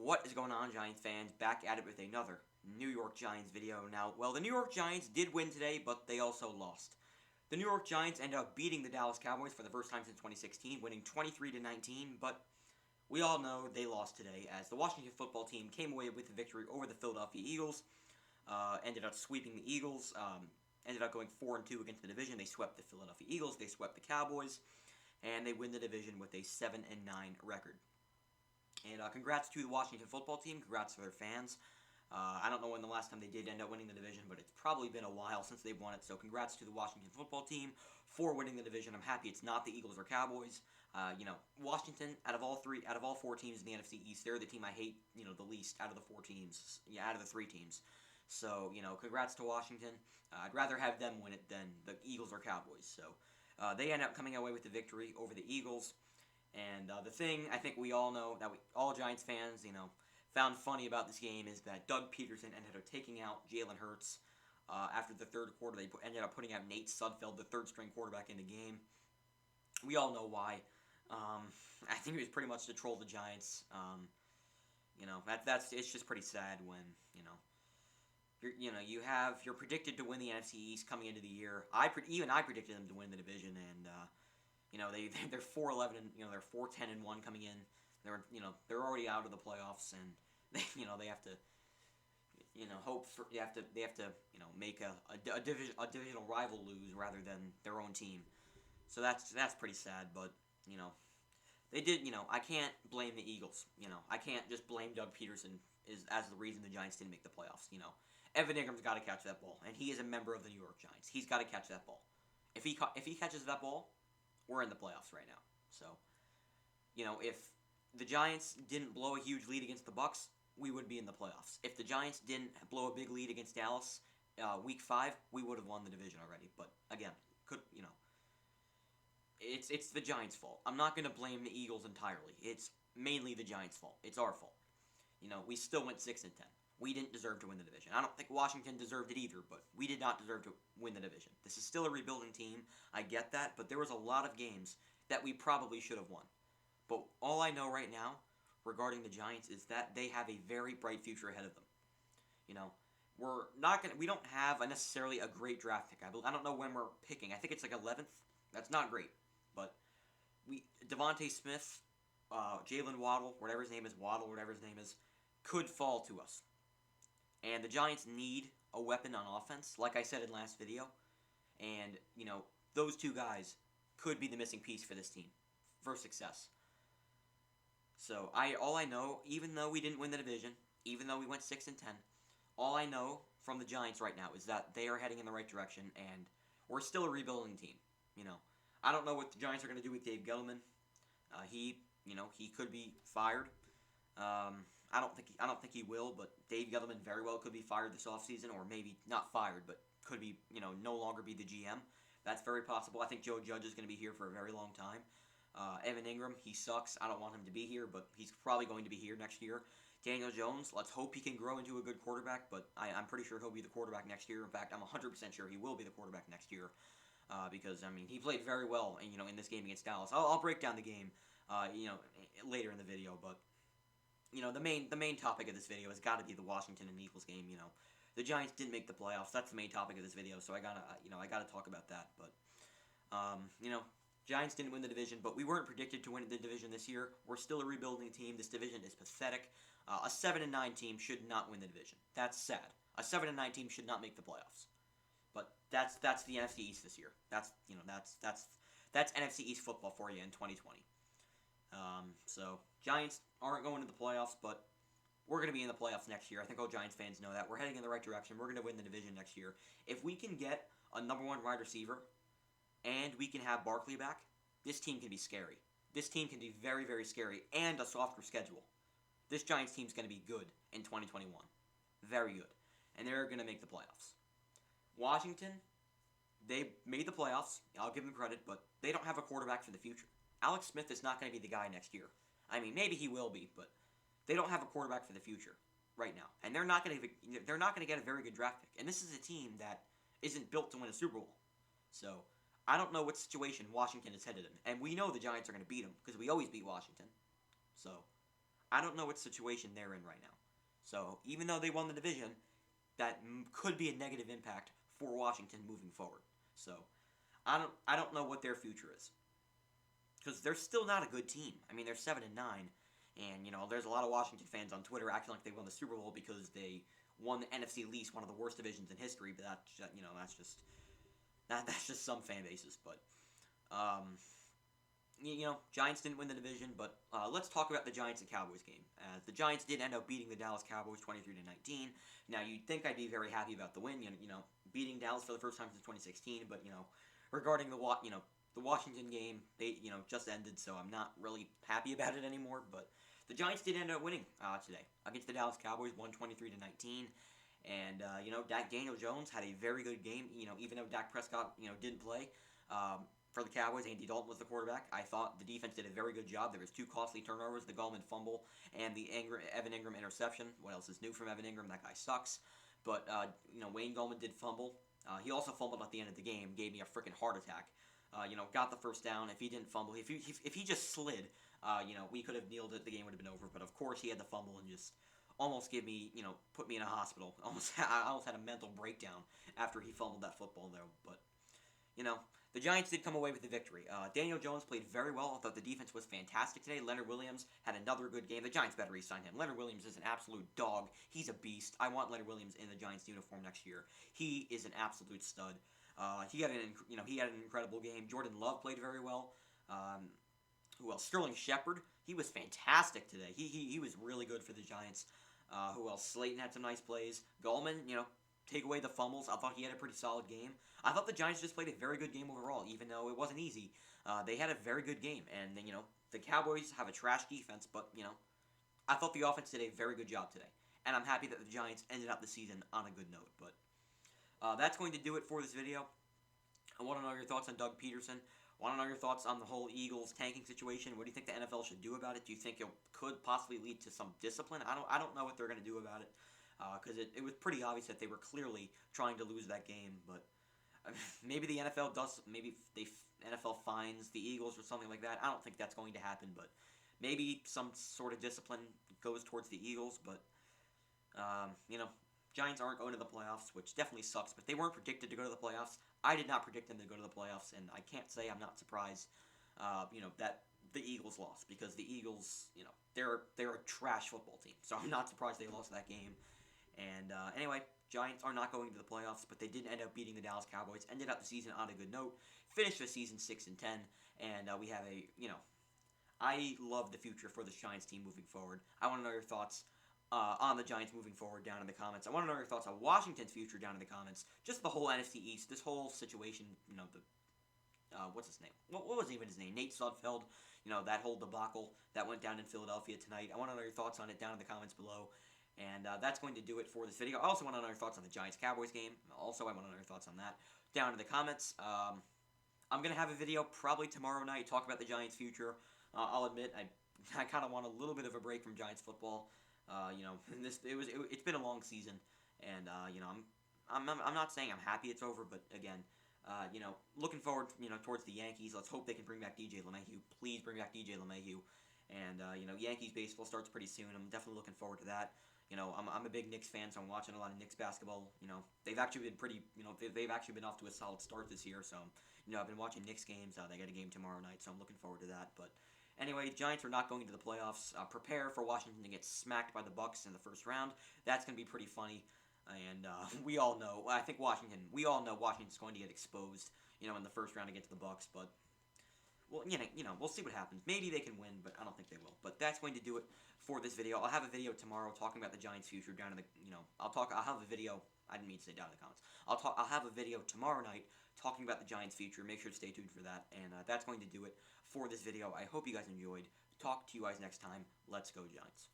What is going on, Giants fans? Back at it with another New York Giants video. Now, well, the New York Giants did win today, but they also lost. The New York Giants ended up beating the Dallas Cowboys for the first time since 2016, winning 23-19, but we all know they lost today as the Washington football team came away with the victory over the Philadelphia Eagles, ended up sweeping the Eagles, ended up going 4-2 against the division. They swept the Philadelphia Eagles, they swept the Cowboys, and they win the division with a 7-9 record. And congrats to the Washington football team. Congrats to their fans. I don't know when the last time they did end up winning the division, but it's probably been a while since they've won it. So congrats to the Washington football team for winning the division. I'm happy it's not the Eagles or Cowboys. Washington, out of all four teams in the NFC East, they're the team I hate, the least out of the four teams. Yeah, out of the three teams. So, congrats to Washington. I'd rather have them win it than the Eagles or Cowboys. So they end up coming away with the victory over the Eagles. And the thing I think we all know, that all Giants fans, found funny about this game is that Doug Peterson ended up taking out Jalen Hurts after the third quarter. They ended up putting out Nate Sudfeld, the third-string quarterback, in the game. We all know why. I think it was pretty much to troll the Giants. It's just pretty sad when you're predicted to win the NFC East coming into the year. I predicted them to win the division, and they're 4-11 and they're 4-10-1 coming in. They're already out of the playoffs, and they have to make a divisional rival lose rather than their own team. So that's pretty sad, but they did. I can't blame the Eagles. I can't just blame Doug Peterson as the reason the Giants didn't make the playoffs. Evan Ingram's got to catch that ball, and he is a member of the New York Giants. He's got to catch that ball. If he catches that ball, we're in the playoffs right now. So, if the Giants didn't blow a huge lead against the Bucs, we would be in the playoffs. If the Giants didn't blow a big lead against Dallas week 5, we would have won the division already. But again, it's the Giants' fault. I'm not going to blame the Eagles entirely. It's mainly the Giants' fault. It's our fault. We still went 6-10. We didn't deserve to win the division. I don't think Washington deserved it either, but we did not deserve to win the division. This is still a rebuilding team. I get that, but there was a lot of games that we probably should have won. But all I know right now regarding the Giants is that they have a very bright future ahead of them. We don't have necessarily a great draft pick. I don't know when we're picking. I think it's like 11th. That's not great. But Devontae Smith, Jalen Waddle, whatever his name is, could fall to us. And the Giants need a weapon on offense, like I said in last video. And, those two guys could be the missing piece for this team for success. So, all I know, even though we didn't win the division, even though we went 6-10, all I know from the Giants right now is that they are heading in the right direction, and we're still a rebuilding team. I don't know what the Giants are going to do with Dave Gettleman. He could be fired. I don't think he will, but Dave Gettleman very well could be fired this offseason, or maybe not fired, but could be, no longer be the GM. That's very possible. I think Joe Judge is going to be here for a very long time. Evan Ingram, he sucks. I don't want him to be here, but he's probably going to be here next year. Daniel Jones, let's hope he can grow into a good quarterback, but I'm pretty sure he'll be the quarterback next year. In fact, I'm 100% sure he will be the quarterback next year. Because he played very well, in this game against Dallas. I'll break down the game, later in the video. But the main topic of this video has got to be the Washington and Eagles game. The Giants didn't make the playoffs. That's the main topic of this video. So I gotta talk about that. But Giants didn't win the division, but we weren't predicted to win the division this year. We're still a rebuilding team. This division is pathetic. A 7-9 team should not win the division. That's sad. A 7-9 team should not make the playoffs. But that's the NFC East this year. That's NFC East football for you in 2020. So Giants aren't going to the playoffs, but we're going to be in the playoffs next year. I think all Giants fans know that. We're heading in the right direction. We're going to win the division next year. If we can get a number 1 wide receiver and we can have Barkley back, this team can be scary. This team can be very, very scary, and a softer schedule. This Giants team's going to be good in 2021. Very good. And they're going to make the playoffs. Washington, they made the playoffs. I'll give them credit, but they don't have a quarterback for the future. Alex Smith is not going to be the guy next year. Maybe he will be, but they don't have a quarterback for the future right now, and they're not going to get a very good draft pick. And this is a team that isn't built to win a Super Bowl. So I don't know what situation Washington is headed in, and we know the Giants are going to beat them because we always beat Washington. So I don't know what situation they're in right now. So even though they won the division, that could be a negative impact for Washington moving forward. So I don't know what their future is, because they're still not a good team. I mean, they're 7-9, and there's a lot of Washington fans on Twitter acting like they won the Super Bowl because they won the NFC East, one of the worst divisions in history. But that's just some fan bases. But Giants didn't win the division, but let's talk about the Giants and Cowboys game. The Giants did end up beating the Dallas Cowboys 23-19. Now, you'd think I'd be very happy about the win, beating Dallas for the first time since 2016. But regarding the Washington game, they just ended, so I'm not really happy about it anymore. But the Giants did end up winning today against the Dallas Cowboys, won 23-19. And Daniel Jones had a very good game. Even though Dak Prescott didn't play. For the Cowboys, Andy Dalton was the quarterback. I thought the defense did a very good job. There was 2 costly turnovers, the Gallman fumble and the Evan Ingram interception. What else is new from Evan Ingram? That guy sucks. But, Wayne Gallman did fumble. He also fumbled at the end of the game, gave me a freaking heart attack. Got the first down. If he didn't fumble, if he just slid, we could have kneeled it. The game would have been over. But, of course, he had the fumble and just almost gave me, put me in a hospital. I almost had a mental breakdown after he fumbled that football, though. But, the Giants did come away with the victory. Daniel Jones played very well. I thought the defense was fantastic today. Leonard Williams had another good game. The Giants better re-sign him. Leonard Williams is an absolute dog. He's a beast. I want Leonard Williams in the Giants uniform next year. He is an absolute stud. He had an incredible game. Jordan Love played very well. Who else? Sterling Shepard. He was fantastic today. He was really good for the Giants. Who else? Slayton had some nice plays. Gallman, take away the fumbles. I thought he had a pretty solid game. I thought the Giants just played a very good game overall, even though it wasn't easy. They had a very good game, and then, the Cowboys have a trash defense, but I thought the offense did a very good job today, and I'm happy that the Giants ended up the season on a good note. But that's going to do it for this video. I want to know your thoughts on Doug Peterson. I want to know your thoughts on the whole Eagles tanking situation. What do you think the NFL should do about it? Do you think it could possibly lead to some discipline? I don't know what they're going to do about it. Because it was pretty obvious that they were clearly trying to lose that game. But maybe the NFL does. Maybe NFL fines the Eagles or something like that. I don't think that's going to happen. But maybe some sort of discipline goes towards the Eagles. But Giants aren't going to the playoffs, which definitely sucks. But they weren't predicted to go to the playoffs. I did not predict them to go to the playoffs, and I can't say I'm not surprised. That the Eagles lost, because the Eagles, they're a trash football team. So I'm not surprised they lost that game. And anyway, Giants are not going to the playoffs, but they did end up beating the Dallas Cowboys. Ended up the season on a good note. Finished the season 6-10, and we have I love the future for this Giants team moving forward. I want to know your thoughts on the Giants moving forward down in the comments. I want to know your thoughts on Washington's future down in the comments. Just the whole NFC East, this whole situation. What's his name? What was even his name? Nate Sudfeld. That whole debacle that went down in Philadelphia tonight. I want to know your thoughts on it down in the comments below. And that's going to do it for this video. I also want to know your thoughts on the Giants-Cowboys game. Also, I want to know your thoughts on that down in the comments. I'm going to have a video probably tomorrow night, talk about the Giants' future. I'll admit, I kind of want a little bit of a break from Giants football. It's been a long season. And, I'm not saying I'm happy it's over, but again, looking forward, towards the Yankees. Let's hope they can bring back DJ LeMahieu. Please bring back DJ LeMahieu. And, Yankees baseball starts pretty soon. I'm definitely looking forward to that. I'm a big Knicks fan, so I'm watching a lot of Knicks basketball. They've actually been they've actually been off to a solid start this year. So, I've been watching Knicks games. They got a game tomorrow night, so I'm looking forward to that. But anyway, Giants are not going to the playoffs. Prepare for Washington to get smacked by the Bucks in the first round. That's going to be pretty funny. And we all know, we all know Washington's going to get exposed, in the first round against the Bucks. But well, we'll see what happens. Maybe they can win, but I don't think they will. But that's going to do it for this video. I'll have a video tomorrow talking about the Giants' future down in the, I'll have a video. I didn't mean to say down in the comments. I'll have a video tomorrow night talking about the Giants' future. Make sure to stay tuned for that. And that's going to do it for this video. I hope you guys enjoyed. Talk to you guys next time. Let's go, Giants.